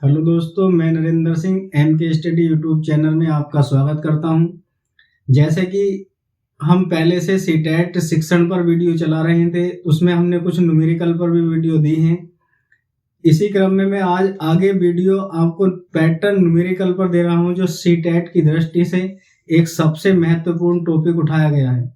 Hello दोस्तों, मैं Narendra Singh MK study YouTube channel में आपका स्वागत करता हूं। जैसे कि हम पहले से सीटेट शिक्षण पर वीडियो चला रहे थे, उसमें हमने कुछ न्यूमेरिकल पर भी वीडियो दी हैं। इसी क्रम में मैं आज आगे वीडियो आपको पैटर्न न्यूमेरिकल पर दे रहा हूं, जो सीटेट की दृष्टि से एक सबसे महत्वपूर्ण टॉपिक उठाया गया है।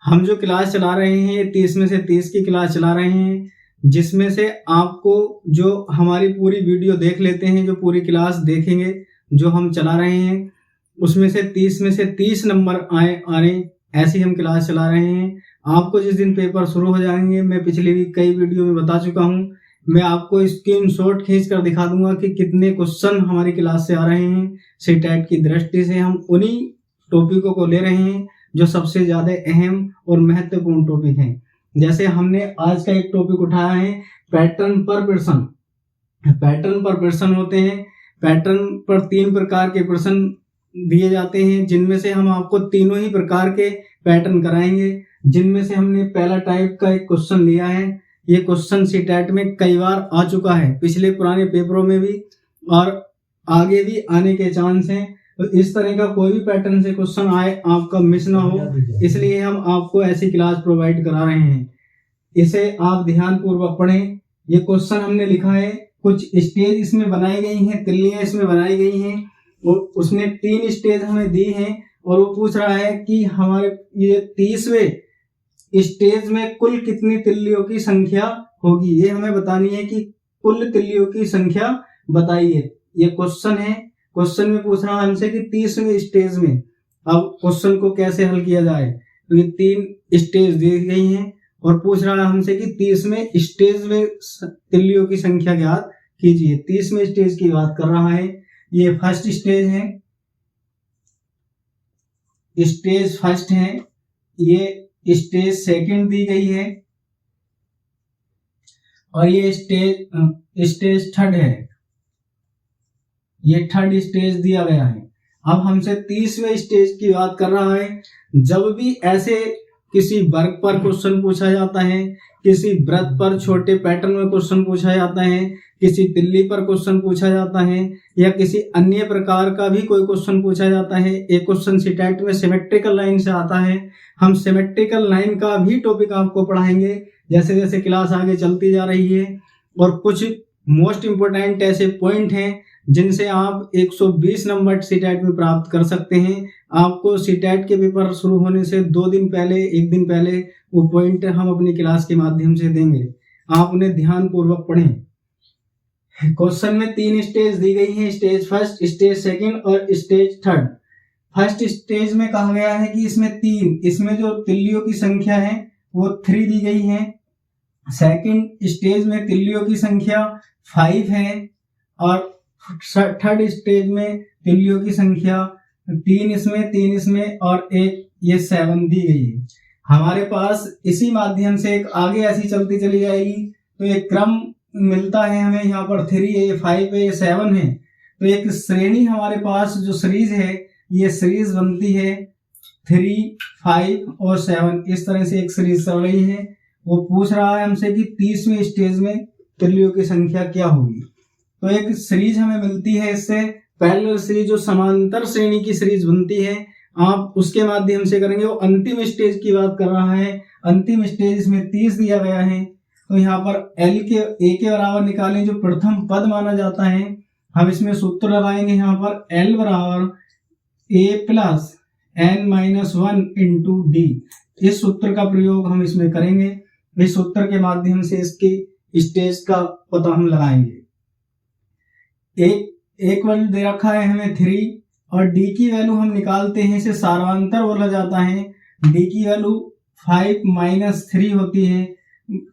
हम जो क्लास चला रहे हैं 30 में से 30 की क्लास चला रहे हैं, जिसमें से आपको जो हमारी पूरी वीडियो देख लेते हैं, जो पूरी क्लास देखेंगे जो हम चला रहे हैं, उसमें से 30 में से 30 नंबर आ रहे, ऐसी हम क्लास चला रहे हैं। आपको जिस दिन पेपर शुरू हो जाएंगे, मैं पिछली भी कई वीडियो में बता चुका हूं, मैं आपको स्क्रीनशॉट खींच कर दिखा दूंगा कि कितने क्वेश्चन हमारी क्लास से आ रहे हैं। सीटेट की दृष्टि से हम उन्हीं टॉपिकों को ले रहे हैं जो सबसे ज्यादा अहम और महत्वपूर्ण टॉपिक हैं। जैसे हमने आज का एक टॉपिक उठाया है पैटर्न पर प्रश्न। पैटर्न पर प्रश्न होते हैं, पैटर्न पर 3 प्रकार के प्रश्न दिए जाते हैं, जिनमें से हम आपको तीनों ही प्रकार के पैटर्न कराएंगे। जिनमें से हमने पहला टाइप का एक क्वेश्चन लिया है। ये क्वेश्चन सीटेट में कई बार आ चुका है, पिछले पुराने पेपरों में भी और आगे भी आने के चांस हैं। तो इस तरह का कोई भी पैटर्न से क्वेश्चन आए, आपका मिस ना हो, इसलिए हम आपको ऐसी क्लास प्रोवाइड करा रहे हैं। इसे आप ध्यान पूर्वक पढ़ें। ये क्वेश्चन हमने लिखा है, कुछ स्टेज इसमें बनाई गई हैं, तिल्लियां इसमें बनाई गई हैं, और उसने 3 स्टेज हमें दी हैं, और वो पूछ रहा है कि हमारे ये 30वें स्टेज में कुल कितनी तिल्लियों की संख्या होगी। ये हमें बतानी है कि कुल तिल्लियों की संख्या बताइए। ये क्वेश्चन है। क्वेश्चन में पूछ रहा है हमसे कि 30वें स्टेज में, अब क्वेश्चन को कैसे हल किया जाए। तो ये 3 स्टेज दी गई हैं और पूछ रहा है हमसे कि 30वें स्टेज में तिल्लियों की संख्या ज्ञात कीजिए। 30वें स्टेज की बात कर रहा है। ये फर्स्ट स्टेज है, स्टेज फर्स्ट है। ये स्टेज सेकंड दी गई है, और ये स्टेज थर्ड है। ये थर्ड स्टेज दिया गया है। अब हमसे 30वें स्टेज की बात कर रहा है। जब भी ऐसे किसी वर्ग पर क्वेश्चन पूछा जाता है, किसी वृत्त पर छोटे पैटर्न में क्वेश्चन पूछा जाता है, किसी तिल्ली पर क्वेश्चन पूछा जाता है, या किसी अन्य प्रकार का भी कोई क्वेश्चन पूछा जाता है। एक क्वेश्चन सीटेट में सिमेट्रिकल लाइन से आता है। हम सिमेट्रिकल लाइन का भी टॉपिक आपको पढ़ाएंगे जैसे जैसे क्लास आगे चलती जा रही है। और कुछ मोस्ट इंपोर्टेंट ऐसे पॉइंट हैं जिनसे आप 120 नंबर सीटेट में प्राप्त कर सकते हैं। आपको सीटेट के पेपर शुरू होने से 2 दिन पहले, 1 दिन पहले वो पॉइंट हम अपनी क्लास के माध्यम से देंगे। आप उन्हें ध्यान पूर्वक पढ़ें। क्वेश्चन में 3 स्टेज दी गई हैं, स्टेज फर्स्ट, स्टेज सेकंड और स्टेज थर्ड। फर्स्ट स्टेज में कहा गया है कि इसमें जो तिल्लियों की संख्या है वो 3 दी गई है। सेकंड स्टेज में तिल्लियों की संख्या 5 है, और थर्ड स्टेज में तिल्लियों की संख्या 3 इसमें और 1 ये 7 दी गई है। हमारे पास इसी माध्यम से एक आगे ऐसी चलती चली जाएगी, तो एक क्रम मिलता है हमें। यहाँ पर 3 है, 5 है, 7 है, तो एक श्रेणी हमारे पास जो सीरीज है, ये सीरीज बनती है 3, 5 और 7। इस तरह से एक सीरीज चल रही है। वो पूछ रहा है हमसे कि 30वें स्टेज में तिल्लियों की संख्या क्या होगी। तो एक सीरीज हमें मिलती है, इससे पैरेलल सीरीज, जो समांतर श्रेणी की सीरीज बनती है, आप उसके माध्यम से करेंगे। वो अंतिम स्टेज की बात कर रहा है। अंतिम स्टेज इसमें 30 दिया गया है। तो यहाँ पर L के A के बराबर निकालें, जो प्रथम पद माना जाता है। हम इसमें सूत्र लगाएंगे। यहाँ पर L बराबर A plus n-1 into D। इस सूत्र का प्रयोग हम इसमें करेंगे। इस सूत्र के माध्यम से इसकी स्टेज का पता हम लगाएंगे। एक वैल्यू दे रखा है हमें 3, और D की वैल्यू हम निकालते हैं, इसे सारांतर बोला जाता है। D की वैल्यू 5 - 3 होती है।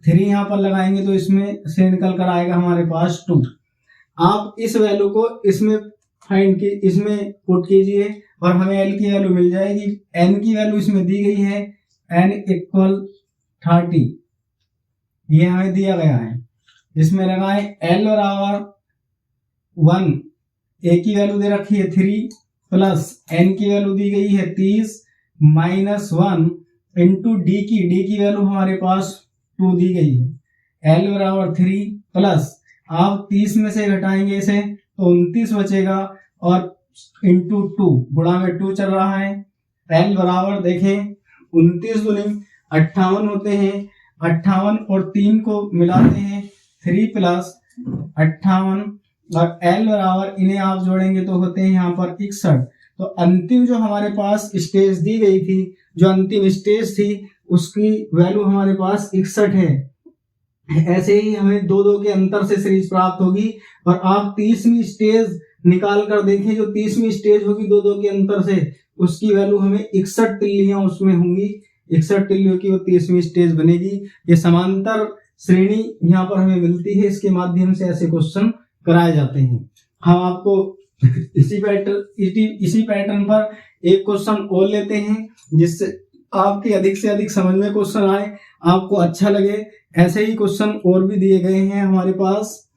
3 यहाँ पर लगाएंगे तो इसमें से निकल कर आएगा हमारे पास 2। आप इस वैल्यू को इसमें इसमें पुट कीजिए और हमें L की वैल्यू मिल जाएगी। N की वैल्यू इसमें दी गई है, N = 30, ये हमें दिया गया है। इसमें लगाएं L बराबर 1, A की वैल्यू दे रखी है 3, प्लस N की वैल्यू दी गई है 30 -1 इंटू D की वैल्यू हमारे पास 2 दी गई है। L बराबर 3 प्लस, आप 30 में से घटाएंगे इसे तो 29 बचेगा और इंटू 2 गुणा में 2 चल रहा है। एल बराबर देखें 29 दूनी 58 होते हैं, 58 और 3 को मिलाते हैं 3 प्लस 58 और एल बराबर इन्हें आप जोड़ेंगे तो होते हैं यहाँ पर 61। तो अंतिम जो हमारे पास स्टेज दी गई थी, जो अंतिम स्टेज थी उसकी वैल्यू हमारे पास 61 है। ऐसे ही हमें 2-2 के अंतर से सीरीज प्राप्त होगी। और आप 30वीं स्टेज निकाल कर देखें, जो 30वीं स्टेज होगी 2-2 के अंतर से, उसकी वैल्यू हमें 61 तिल्लियां उसमें होंगी। 61 तिल्लियों की वो 30वीं स्टेज बनेगी। ये समांतर श्रेणी यहाँ पर हमें मिलती है, इसके माध्यम से ऐसे क्वेश्चन कराए जाते हैं। हम आपको इसी पैटर्न पर एक क्वेश्चन और लेते हैं, जिससे आपके अधिक से अधिक समझ में क्वेश्चन आए, आपको अच्छा लगे। ऐसे ही क्वेश्चन और भी दिए गए हैं हमारे पास,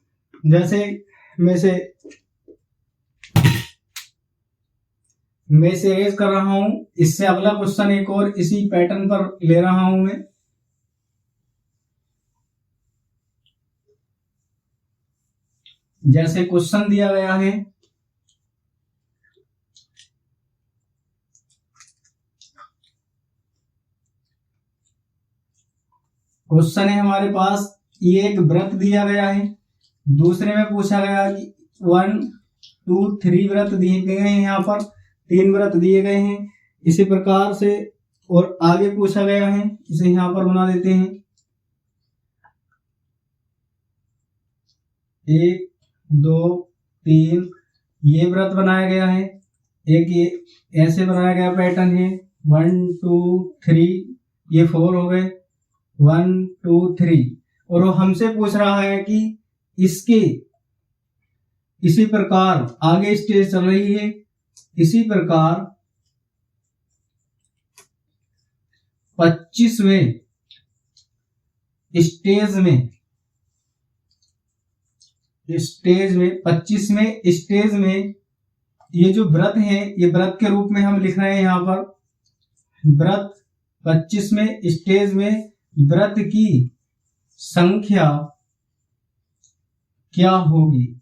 जैसे मैं से रेज कर रहा हूं। इससे अगला क्वेश्चन एक और इसी पैटर्न पर ले रहा हूं मैं। जैसे क्वेश्चन दिया गया है, क्वेश्चन है हमारे पास, ये एक वृत्त दिया गया है, दूसरे में पूछा गया कि 1 2 3 वृत्त दिए गए हैं, यहाँ पर 3 वृत्त दिए गए हैं इसी प्रकार से। और आगे पूछा गया है, इसे यहाँ पर बना देते हैं, 1 2 3 ये वृत्त बनाया गया है। एक ये ऐसे बनाया गया पैटर्न है, 1 2 3 ये 4 हो गए, 1 2 3। और वो हमसे पूछ रहा है कि इसके इसी प्रकार आगे स्टेज चल रही है, इसी प्रकार 25वें स्टेज में ये जो व्रत है, ये व्रत के रूप में हम लिख रहे हैं यहाँ पर। व्रत 25वें स्टेज में व्रत की संख्या क्या होगी,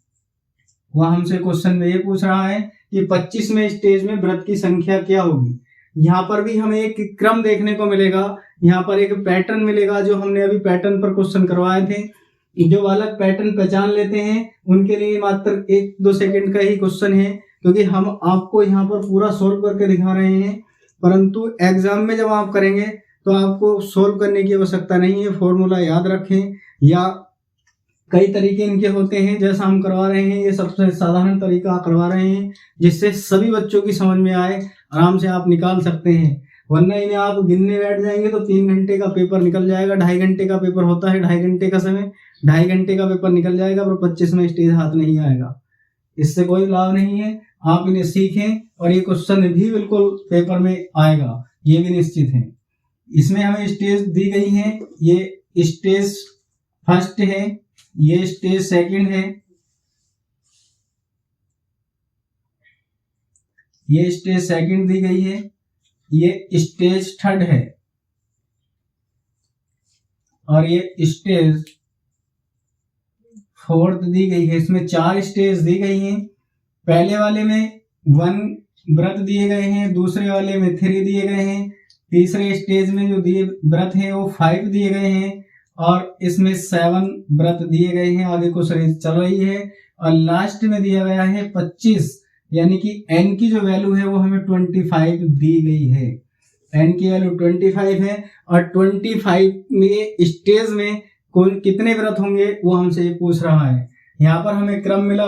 वह हमसे क्वेश्चन में ये पूछ रहा है कि 25वें स्टेज में व्रत की संख्या क्या होगी। यहाँ पर भी हमें एक क्रम देखने को मिलेगा, यहाँ पर एक पैटर्न मिलेगा, जो हमने अभी पैटर्न पर क्वेश्चन करवाए थे। जो बालक पैटर्न पहचान लेते हैं उनके लिए मात्र 1-2 सेकंड का ही क्वेश्चन है, क्योंकि हम आपको यहाँ पर पूरा सोल्व करके दिखा रहे हैं। परंतु एग्जाम में जब आप करेंगे तो आपको सोल्व करने की आवश्यकता नहीं है, फॉर्मूला याद रखें, या कई तरीके इनके होते हैं। जैसा हम करवा रहे हैं, ये सबसे साधारण तरीका करवा रहे हैं, जिससे सभी बच्चों की समझ में आए, आराम से आप निकाल सकते हैं। वरना इन्हें आप गिनने बैठ जाएंगे तो 3 घंटे का पेपर निकल जाएगा। 2.5 घंटे का पेपर होता है, 2.5 घंटे का समय, 2.5 घंटे का पेपर निकल जाएगा, पर 25वें स्टेज हाथ नहीं आएगा। इससे कोई लाभ नहीं है। आप इन्हें सीखें और ये क्वेश्चन भी बिल्कुल पेपर में आएगा, ये भी निश्चित है। इसमें हमें स्टेज दी गई है, ये स्टेज फर्स्ट है, ये स्टेज सेकंड है, ये स्टेज सेकंड दी गई है, ये स्टेज थर्ड है, और ये स्टेज फोर्थ दी गई है। इसमें 4 स्टेज दी गई हैं। पहले वाले में 1 व्रत दिए गए हैं, दूसरे वाले में 3 दिए गए हैं, तीसरे स्टेज में जो दिए व्रत हैं वो 5 दिए गए हैं, और इसमें 7 व्रत दिए गए हैं। आगे को सीरीज चल रही है, और लास्ट में दिया गया है 25, यानी कि n की जो वैल्यू है वो हमें 25 दी गई है। n की वैल्यू 25 है, और 25 में स्टेज में कौन कितने व्रत होंगे वो हमसे पूछ रहा है। यहाँ पर हमें क्रम मिला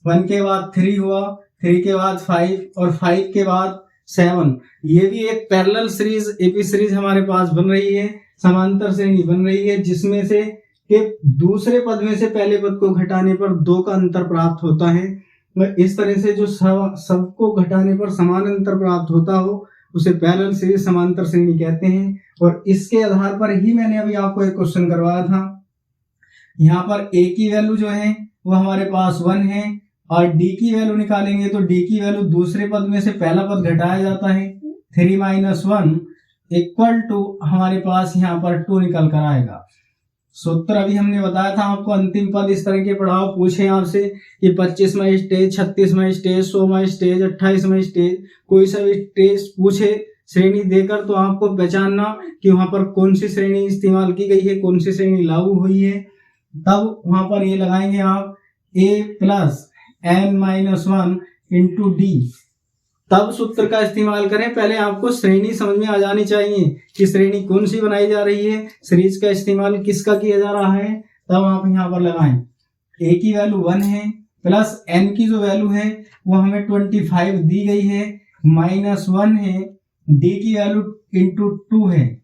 1 के बाद 3 हुआ, 3 के बाद 5 और 5 के बाद 7। ये भी एक पैरेलल सीरीज एपी सीरीज हमारे पास बन रही है, समांतर श्रेणी बन रही है, जिसमें से कि दूसरे पद में से पहले पद को घटाने पर 2 का अंतर प्राप्त होता है। इस तरह से जो सबको घटाने पर समान अंतर प्राप्त होता हो उसे पैरेलल सीरीज समांतर श्रेणी कहते हैं। और इसके आधार पर ही मैंने अभी आपको एक क्वेश्चन करवाया था। यहाँ पर a की वैल्यू जो है वो हमारे पास 1 है, और d की वैल्यू निकालेंगे तो d की वैल्यू दूसरे पद में से पहला पद घटाया जाता है, 3 - 1 इक्वल टू हमारे पास यहाँ पर 2 निकल कर आएगा। सूत्र अभी हमने बताया था आपको, अंतिम पद इस तरह के पढ़ाओ पूछे आपसे कि 25वां स्टेज, 36वां स्टेज, 100वां स्टेज, 28वां स्टेज, कोई सा भी स्टेज पूछे श्रेणी देकर, तो आपको पहचानना कि वहां पर कौन सी श्रेणी इस्तेमाल की गई है, कौन सी श्रेणी लागू हुई है। तब वहां पर ये लगाएंगे आप a+n-1 इंटू डी। तब सूत्र का इस्तेमाल करें। पहले आपको श्रेणी समझ में आ जानी चाहिए कि श्रेणी कौन सी बनाई जा रही है, सीरीज का इस्तेमाल किसका किया जा रहा है। तब आप यहाँ पर लगाएं। a की वैल्यू 1 है, प्लस n की जो वैल्यू है वो हमें 25 दी गई है, -1 है, d की वैल्यू इंटू 2 है,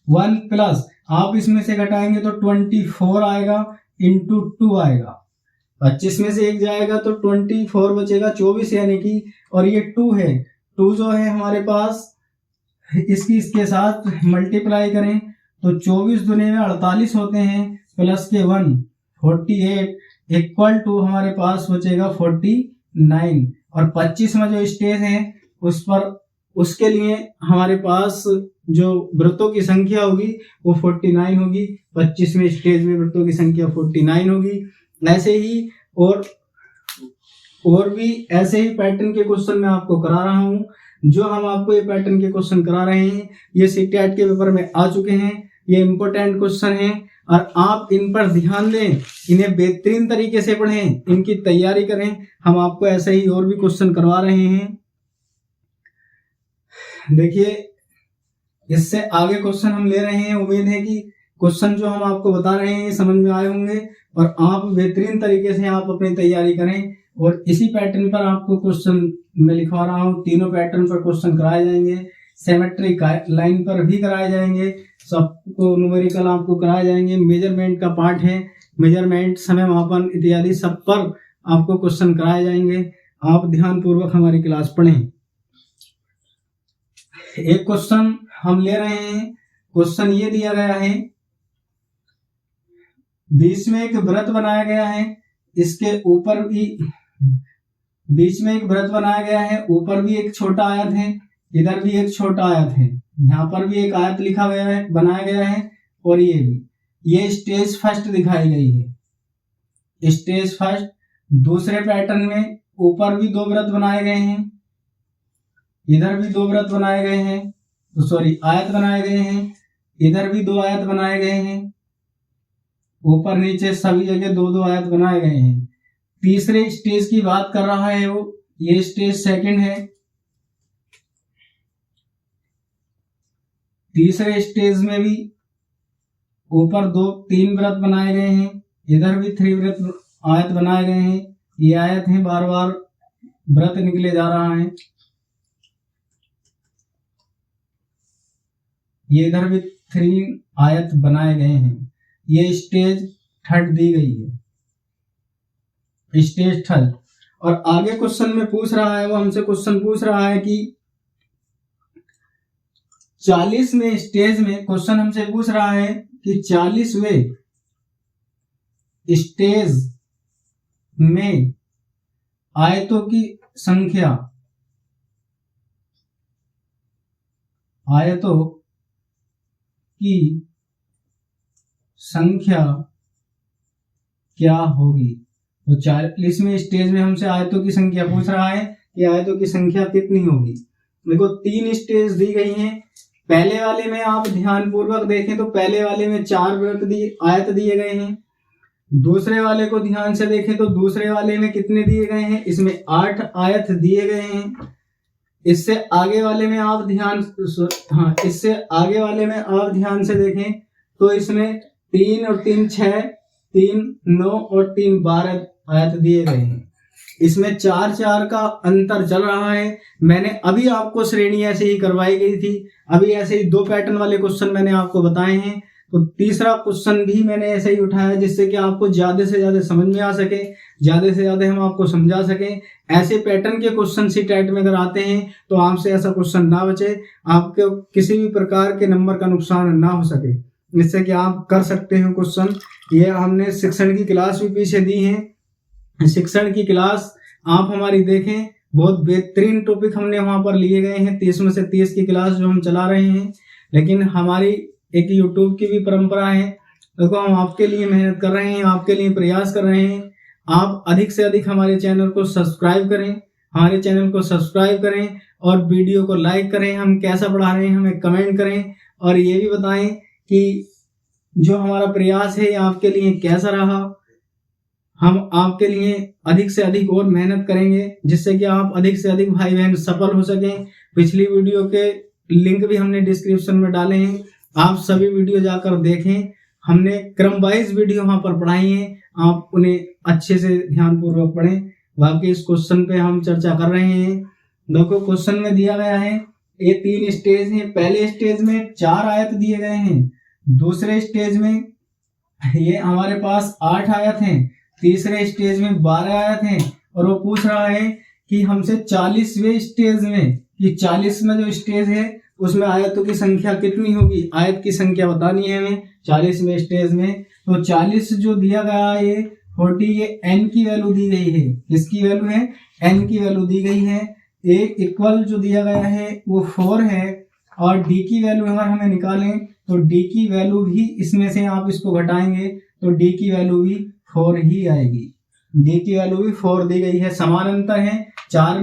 1 प्लस आप इसमें से घटाएंगे तो 24 आएगा, इंटू 2 आएगा। 25 में से 1 जाएगा तो 24 बचेगा, 24 यानी कि, और ये 2 है, 2 जो है हमारे पास, इसके साथ मल्टीप्लाई करें तो 24 दुने में 48 होते हैं, प्लस के 1 48 इक्वल टू हमारे पास बचेगा 49। और 25 में जो स्टेज है उस पर, उसके लिए हमारे पास जो वृत्तों की संख्या होगी वो 49 होगी। 25वें स्टेज में वृत्तों की संख्या 49 होगी। ऐसे ही और भी ऐसे ही पैटर्न के क्वेश्चन मैं आपको करा रहा हूं। जो हम आपको ये पैटर्न के क्वेश्चन करा रहे हैं ये सीटेट के पेपर में आ चुके हैं, ये इंपॉर्टेंट क्वेश्चन हैं और आप इन पर ध्यान दें, इन्हें बेहतरीन तरीके से पढ़ें, इनकी तैयारी करें। हम आपको ऐसे ही और भी क्वेश्चन करवा रहे हैं। देखिए, इससे आगे क्वेश्चन हम ले रहे हैं। उम्मीद है कि क्वेश्चन जो हम आपको बता रहे हैं समझ में आए होंगे और आप बेहतरीन तरीके से आप अपनी तैयारी करें। और इसी पैटर्न पर आपको क्वेश्चन मैं लिखवा रहा हूँ, तीनों पैटर्न पर क्वेश्चन कराए जाएंगे, सिमेट्रिक लाइन पर भी कराए जाएंगे, सबको न्यूमेरिकल आपको कराए जाएंगे, मेजरमेंट का पार्ट है, मेजरमेंट, समय मापन इत्यादि सब पर आपको क्वेश्चन कराए जाएंगे। आप ध्यान पूर्वक हमारी क्लास पढ़ें। एक क्वेश्चन हम ले रहे हैं। क्वेश्चन ये दिया गया है, बीच में एक वृत्त बनाया गया है, इसके ऊपर भी बीच में एक वृत्त बनाया गया है, ऊपर भी एक छोटा आयत है, इधर भी एक छोटा आयत है, यहाँ पर भी एक आयत लिखा गया है, बनाया गया है, और ये भी, ये स्टेज फर्स्ट दिखाई गई है, स्टेज फर्स्ट। दूसरे पैटर्न में ऊपर भी 2 वृत्त बनाए गए हैं, इधर भी 2 वृत्त बनाए गए हैं, सॉरी आयत बनाए गए हैं, इधर भी 2 आयत बनाए गए हैं, ऊपर नीचे सभी जगह 2-2 आयत बनाए गए हैं। तीसरे स्टेज की बात कर रहा है वो, ये स्टेज सेकंड है। तीसरे स्टेज में भी ऊपर 2-3 वृत्त बनाए गए हैं, इधर भी 3 वृत्त आयत बनाए गए हैं। ये आयत है, बार बार वृत्त निकले जा रहा है। ये इधर भी 3 आयत बनाए गए हैं। ये स्टेज थर्ड दी गई है, स्टेज थर्ड। और आगे क्वेश्चन में पूछ रहा है, वो हमसे क्वेश्चन पूछ रहा है कि 40वें स्टेज में, क्वेश्चन हमसे पूछ रहा है कि 40वें स्टेज में आयतों की संख्या, आयतों की संख्या क्या होगी। तो 40वें स्टेज में हमसे आयतों की संख्या पूछ रहा है कि आयतों की संख्या कितनी होगी। देखो 3 स्टेज दी गई हैं। पहले वाले में आप ध्यान पूर्वक देखें तो पहले वाले में 4 वृत्त आयत दिए गए हैं। दूसरे वाले को ध्यान से देखें तो दूसरे वाले में कितने दिए गए हैं, इसमें 8 आयत दिए गए हैं। इससे आगे वाले में आप इससे आगे वाले में आप ध्यान से देखें तो इसमें 3 और 3 6, 3 9 और 3 12 आयत दिए गए हैं। इसमें 4-4 का अंतर चल रहा है। मैंने अभी आपको श्रेणी ऐसे ही करवाई गई थी, अभी ऐसे ही 2 पैटर्न वाले क्वेश्चन मैंने आपको बताए हैं। तो तीसरा क्वेश्चन भी मैंने ऐसे ही उठाया जिससे कि आपको ज्यादा से ज्यादा समझ में आ सके, ज्यादा से ज्यादा हम आपको समझा सके। ऐसे पैटर्न के क्वेश्चन सीटेट में अगर आते हैं तो आपसे ऐसा क्वेश्चन ना बचे, आपके किसी भी प्रकार के नंबर का नुकसान ना हो सके, जिससे कि आप कर सकते हो क्वेश्चन। ये हमने शिक्षण की क्लास भी पीछे दी है, शिक्षण की क्लास आप हमारी देखें, बहुत बेहतरीन टॉपिक हमने वहां पर लिए गए हैं। 30 में से 30 की क्लास जो हम चला रहे हैं। लेकिन हमारी एक यूट्यूब की भी परंपरा है देखो हम आपके लिए मेहनत कर रहे हैं, आपके लिए प्रयास कर रहे हैं। आप अधिक से अधिक हमारे चैनल को सब्सक्राइब करें, हमारे चैनल को सब्सक्राइब करें और वीडियो को लाइक करें। हम कैसा पढ़ा रहे हैं हमें कमेंट करें और ये भी बताएं कि जो हमारा प्रयास है ये आपके लिए कैसा रहा। हम आपके लिए अधिक से अधिक और मेहनत करेंगे जिससे कि आप अधिक से अधिक भाई बहन सफल हो सकें। पिछली वीडियो के लिंक भी हमने डिस्क्रिप्शन में डाले हैं, आप सभी वीडियो जाकर देखें। हमने क्रम वाइज वीडियो वहां पर पढ़ाई है, आप उन्हें अच्छे से ध्यानपूर्वक पढ़ें। बाकी इस क्वेश्चन पे हम चर्चा कर रहे हैं। देखो क्वेश्चन में दिया गया है ये 3 स्टेज हैं। पहले स्टेज में 4 आयत दिए गए हैं, दूसरे स्टेज में ये हमारे पास 8 आयत हैं, तीसरे स्टेज में 12 आयत हैं और वो पूछ रहा है कि हमसे 40वें स्टेज में कि 40 में जो स्टेज है उसमें आयतों की संख्या कितनी होगी, आयत की संख्या बतानी है हमें 40वें स्टेज में। तो 40 जो दिया गया है ये 40, ये n की वैल्यू दी गई है। किसकी वैल्यू है? n की वैल्यू दी गई है। a इक्वल जो दिया गया है वो 4 है और d की वैल्यू अगर हमें निकालें तो d की वैल्यू भी इसमें से आप इसको घटाएंगे तो d की वैल्यू भी 4 ही आएगी। d की वैल्यू भी 4 दी गई है। समान अंतर है, 8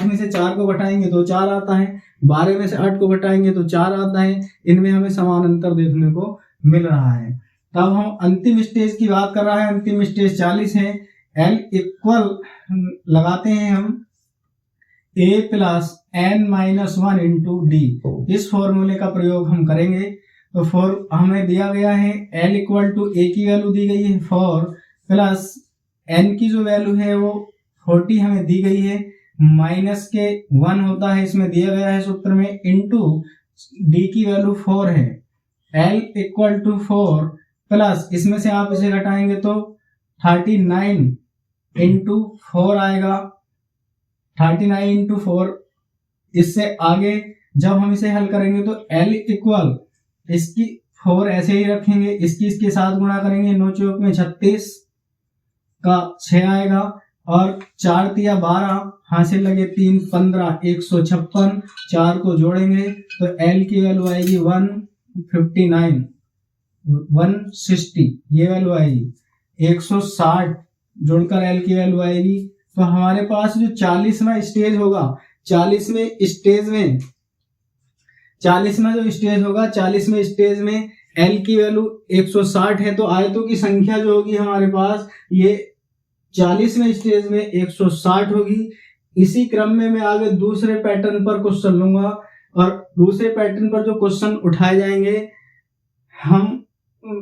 में से 4 को घटाएंगे तो 4 आता है, 12 में से 8 को घटाएंगे तो 4 आता है। इनमें हमें समान अंतर देखने को मिल रहा है। तब हम अंतिम स्टेज की बात कर रहा है, अंतिम स्टेज 40 है। L इक्वल लगाते हैं हम a plus n-1 into D, इस फॉर्मूले का प्रयोग हम करेंगे। तो हमें दिया गया है L इक्वल टू a की वैल्यू दी गई है 4 प्लस n की जो वैल्यू है वो 40 हमें दी गई है, माइनस के 1 होता है इसमें दिया गया है सूत्र में, इंटू d की वैल्यू 4 है। L इक्वल टू 4 प्लस इसमें से आप इसे घटाएंगे तो 39 इंटू 4 आएगा, 39 इंटू 4। इससे आगे जब हम इसे हल करेंगे तो L इक्वल इसकी 4 ऐसे ही रखेंगे, इसके साथ गुणा करेंगे, 9 चौक में 36 का 6 आएगा और 4 तिया 12, हासिल लगे 3 15 156, 4 को जोड़ेंगे तो L की वैल्यू आएगी 159 160, ये वैल्यू आएगी 160 जोड़कर L की वैल्यू आएगी। तो हमारे पास जो 40वां स्टेज होगा, 40वें स्टेज में L की वैल्यू 160 है। तो आयतों की संख्या जो होगी हमारे पास ये 40वें स्टेज में 160 होगी। इसी क्रम में मैं आगे दूसरे पैटर्न पर क्वेश्चन लूंगा और दूसरे पैटर्न पर जो क्वेश्चन उठाए जाएंगे,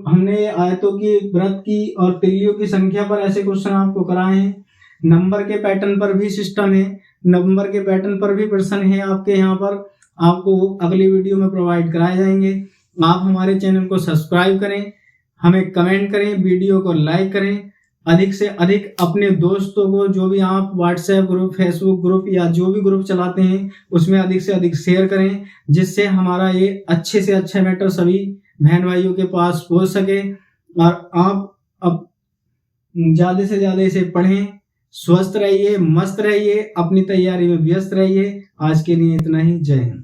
हमने आयतों की, वृत्त की और तिल्लियों की संख्या पर ऐसे क्वेश्चन आपको कराए हैं। नंबर के पैटर्न पर भी सिस्टम है, नंबर के पैटर्न पर भी प्रश्न है आपके यहाँ पर, आपको अगली वीडियो में प्रोवाइड कराए जाएंगे। आप हमारे चैनल को सब्सक्राइब करें, हमें कमेंट करें, वीडियो को लाइक करें, अधिक से अधिक अपने दोस्तों को, जो भी आप व्हाट्सएप ग्रुप, फेसबुक ग्रुप या जो भी ग्रुप चलाते हैं उसमें अधिक से अधिक शेयर करें, जिससे हमारा ये अच्छे से अच्छा मैटर सभी बहन भाइयों के पास पहुंच सके और आप अब ज्यादा से ज्यादा इसे पढ़ें। स्वस्थ रहिए, मस्त रहिए, अपनी तैयारी में व्यस्त रहिए। आज के लिए इतना ही। जय हिंद।